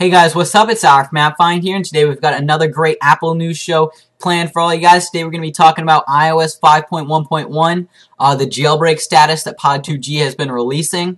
Hey guys, what's up? It's our from AppFind here, and today we've got another great Apple news show planned for all you guys. Today we're going to be talking about iOS 5.1.1, the jailbreak status that Pod2G has been releasing,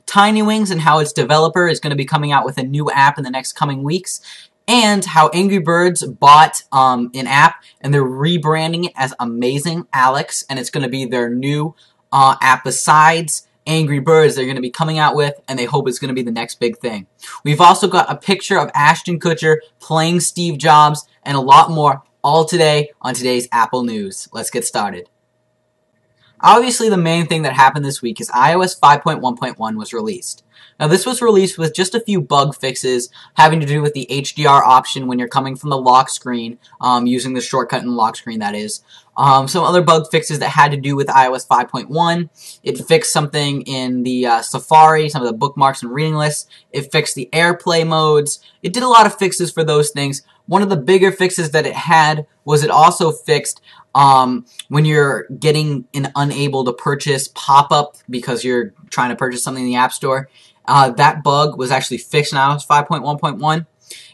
Tiny Wings and how its developer is going to be coming out with a new app in the next coming weeks, and how Angry Birds bought an app and they're rebranding it as Amazing Alex, and it's going to be their new app besides Angry Birds they're going to be coming out with, and they hope it's going to be the next big thing. We've also got a picture of Ashton Kutcher playing Steve Jobs and a lot more, all today on today's Apple News. Let's get started. Obviously, the main thing that happened this week is iOS 5.1.1 was released. Now, this was released with just a few bug fixes having to do with the HDR option when you're coming from the lock screen, using the shortcut in the lock screen, that is. Some other bug fixes that had to do with iOS 5.1. It fixed something in the Safari, some of the bookmarks and reading lists. It fixed the AirPlay modes. It did a lot of fixes for those things. One of the bigger fixes that it had was it also fixed when you're getting an unable to purchase pop-up because you're trying to purchase something in the App Store. That bug was actually fixed in iOS 5.1.1.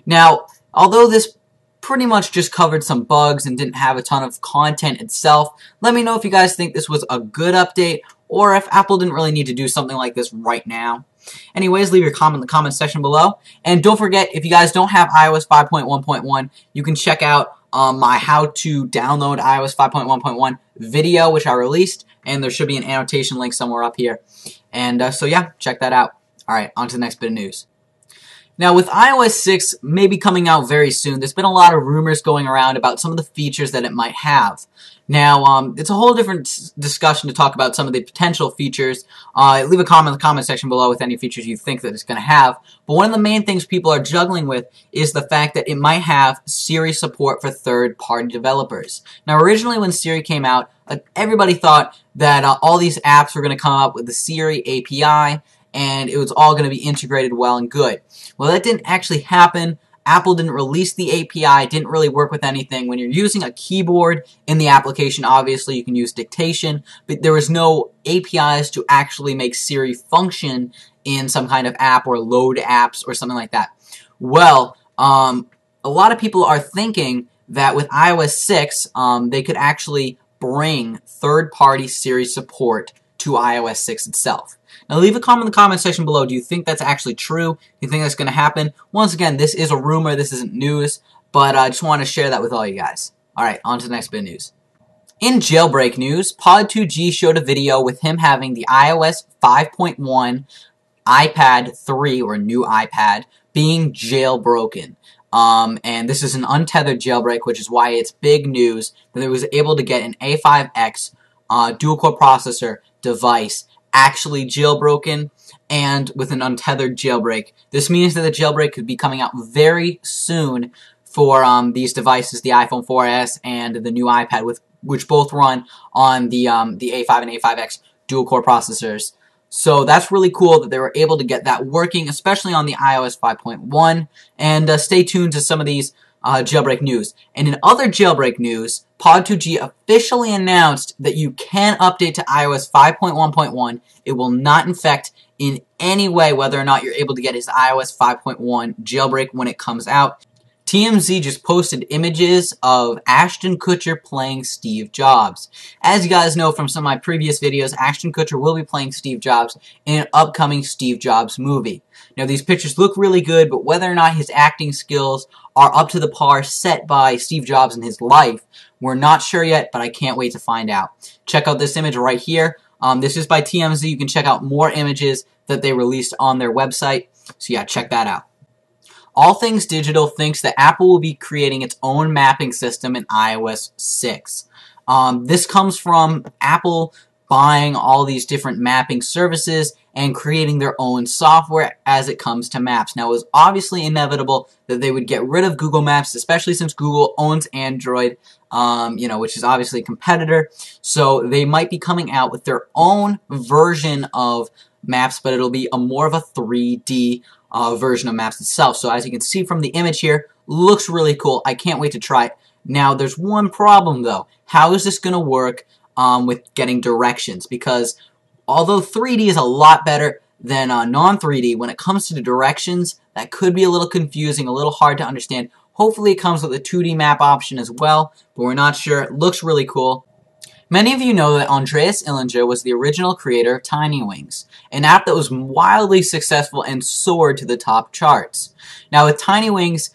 Now, although this pretty much just covered some bugs and didn't have a ton of content itself, let me know if you guys think this was a good update or if Apple didn't really need to do something like this right now. Anyways, leave your comment in the comment section below. And don't forget, if you guys don't have iOS 5.1.1, you can check out my how to download iOS 5.1.1 video, which I released, and there should be an annotation link somewhere up here. And so yeah, check that out. Alright, on to the next bit of news. Now, with iOS 6 maybe coming out very soon, there's been a lot of rumors going around about some of the features that it might have. Now, it's a whole different discussion to talk about some of the potential features. Leave a comment in the comment section below with any features you think that it's going to have. But one of the main things people are juggling with is the fact that it might have Siri support for third-party developers. Now, originally when Siri came out, everybody thought that all these apps were going to come up with the Siri API, and it was all going to be integrated well and good. Well, that didn't actually happen. Apple didn't release the API, it didn't really work with anything. When you're using a keyboard in the application, obviously you can use dictation, but there was no APIs to actually make Siri function in some kind of app or load apps or something like that. Well, a lot of people are thinking that with iOS 6, they could actually bring third-party Siri support to iOS 6 itself. Now, leave a comment in the comment section below. Do you think that's actually true? Do you think that's going to happen? Once again, this is a rumor. This isn't news. But I just want to share that with all you guys. Alright, on to the next bit of news. In jailbreak news, Pod2G showed a video with him having the iOS 5.1 iPad 3, or new iPad, being jailbroken. And this is an untethered jailbreak, which is why it's big news that it was able to get an A5X dual-core processor device actually jailbroken and with an untethered jailbreak. This means that the jailbreak could be coming out very soon for these devices, the iPhone 4S and the new iPad, which both run on the A5 and A5X dual-core processors. So that's really cool that they were able to get that working, especially on the iOS 5.1. And stay tuned to some of these jailbreak news. And in other jailbreak news, Pod2G officially announced that you can update to iOS 5.1.1. It will not infect in any way whether or not you're able to get his iOS 5.1 jailbreak when it comes out. TMZ just posted images of Ashton Kutcher playing Steve Jobs. As you guys know from some of my previous videos, Ashton Kutcher will be playing Steve Jobs in an upcoming Steve Jobs movie. Now, these pictures look really good, but whether or not his acting skills are up to the par set by Steve Jobs in his life, we're not sure yet, but I can't wait to find out. Check out this image right here. This is by TMZ. You can check out more images that they released on their website. So yeah, check that out. All Things Digital thinks that Apple will be creating its own mapping system in iOS 6. This comes from Apple buying all these different mapping services and creating their own software as it comes to maps. Now, it was obviously inevitable that they would get rid of Google Maps, especially since Google owns Android, which is obviously a competitor. So they might be coming out with their own version of Maps, but it'll be more of a 3D version of Maps itself. So as you can see from the image here, looks really cool. I can't wait to try it. Now, there's one problem though. How is this going to work with getting directions? Because although 3D is a lot better than non-3D, when it comes to the directions, that could be a little confusing, a little hard to understand. Hopefully it comes with a 2D map option as well, but we're not sure. It looks really cool. Many of you know that Andreas Illinger was the original creator of Tiny Wings, an app that was wildly successful and soared to the top charts. Now with Tiny Wings,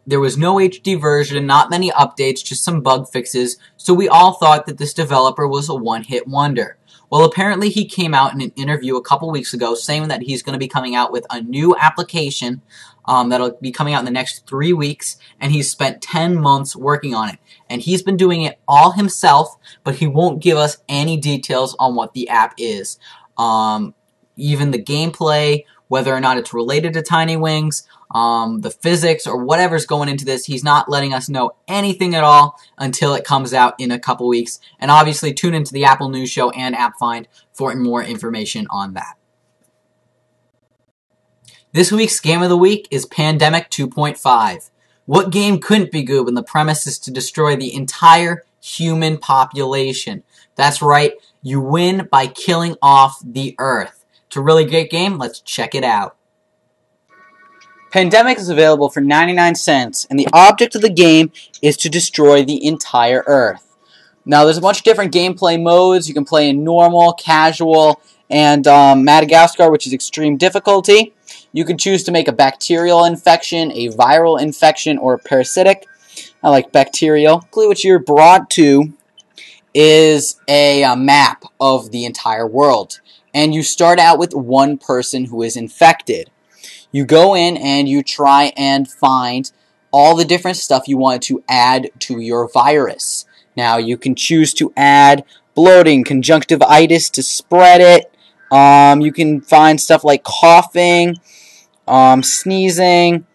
there was no HD version, not many updates, just some bug fixes, so we all thought that this developer was a one-hit wonder. Well, apparently he came out in an interview a couple weeks ago saying that he's going to be coming out with a new application that'll be coming out in the next 3 weeks, and he's spent 10 months working on it. And he's been doing it all himself, but he won't give us any details on what the app is. Even the gameplay, whether or not it's related to Tiny Wings, the physics, or whatever's going into this, he's not letting us know anything at all until it comes out in a couple weeks. And obviously, tune into the Apple News Show and AppFind for more information on that. This week's Game of the Week is Pandemic 2.5. What game couldn't be good when the premise is to destroy the entire human population? That's right, you win by killing off the Earth. It's a really great game. Let's check it out. Pandemic is available for 99 cents, and the object of the game is to destroy the entire Earth. Now, there's a bunch of different gameplay modes. You can play in normal, casual, and Madagascar, which is extreme difficulty. You can choose to make a bacterial infection, a viral infection, or a parasitic. I like bacterial. What you're brought to is a map of the entire world. And you start out with one person who is infected. You go in and you try and find all the different stuff you want to add to your virus. Now, you can choose to add bloating, conjunctivitis to spread it. You can find stuff like coughing, sneezing.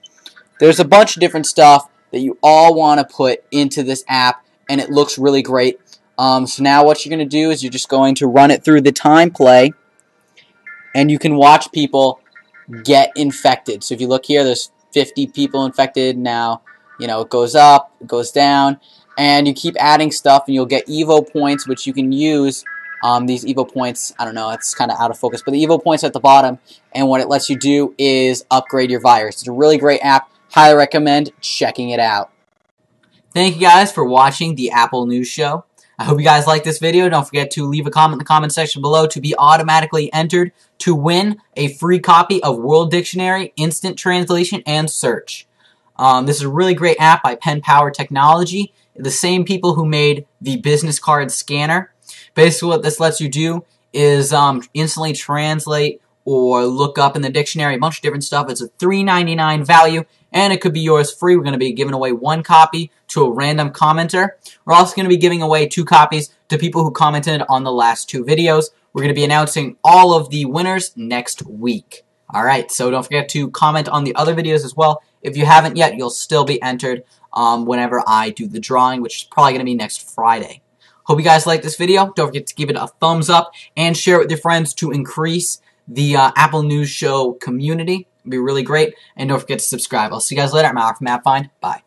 There's a bunch of different stuff that you all want to put into this app, and it looks really great. So now what you're going to do is you're just going to run it through the time play, and you can watch people get infected. So if you look here, there's 50 people infected. Now, you know, it goes up, it goes down, and you keep adding stuff, and you'll get Evo points, which you can use. These Evo points, I don't know, it's kind of out of focus, but the Evo points at the bottom, and what it lets you do is upgrade your virus. It's a really great app. Highly recommend checking it out. Thank you guys for watching the Apple News Show. I hope you guys liked this video. Don't forget to leave a comment in the comment section below to be automatically entered to win a free copy of World Dictionary, Instant Translation, and Search. This is a really great app by Pen Power Technology, the same people who made the business card scanner. Basically what this lets you do is instantly translate or look up in the dictionary a bunch of different stuff. It's a $3.99 value, and it could be yours free. We're going to be giving away 1 copy to a random commenter. We're also going to be giving away 2 copies to people who commented on the last 2 videos. We're going to be announcing all of the winners next week. Alright, so don't forget to comment on the other videos as well. If you haven't yet, you'll still be entered whenever I do the drawing, which is probably going to be next Friday. Hope you guys liked this video. Don't forget to give it a thumbs up and share it with your friends to increase the Apple News Show community. It'd be really great. And don't forget to subscribe. I'll see you guys later. I'm out from AppFind. Bye.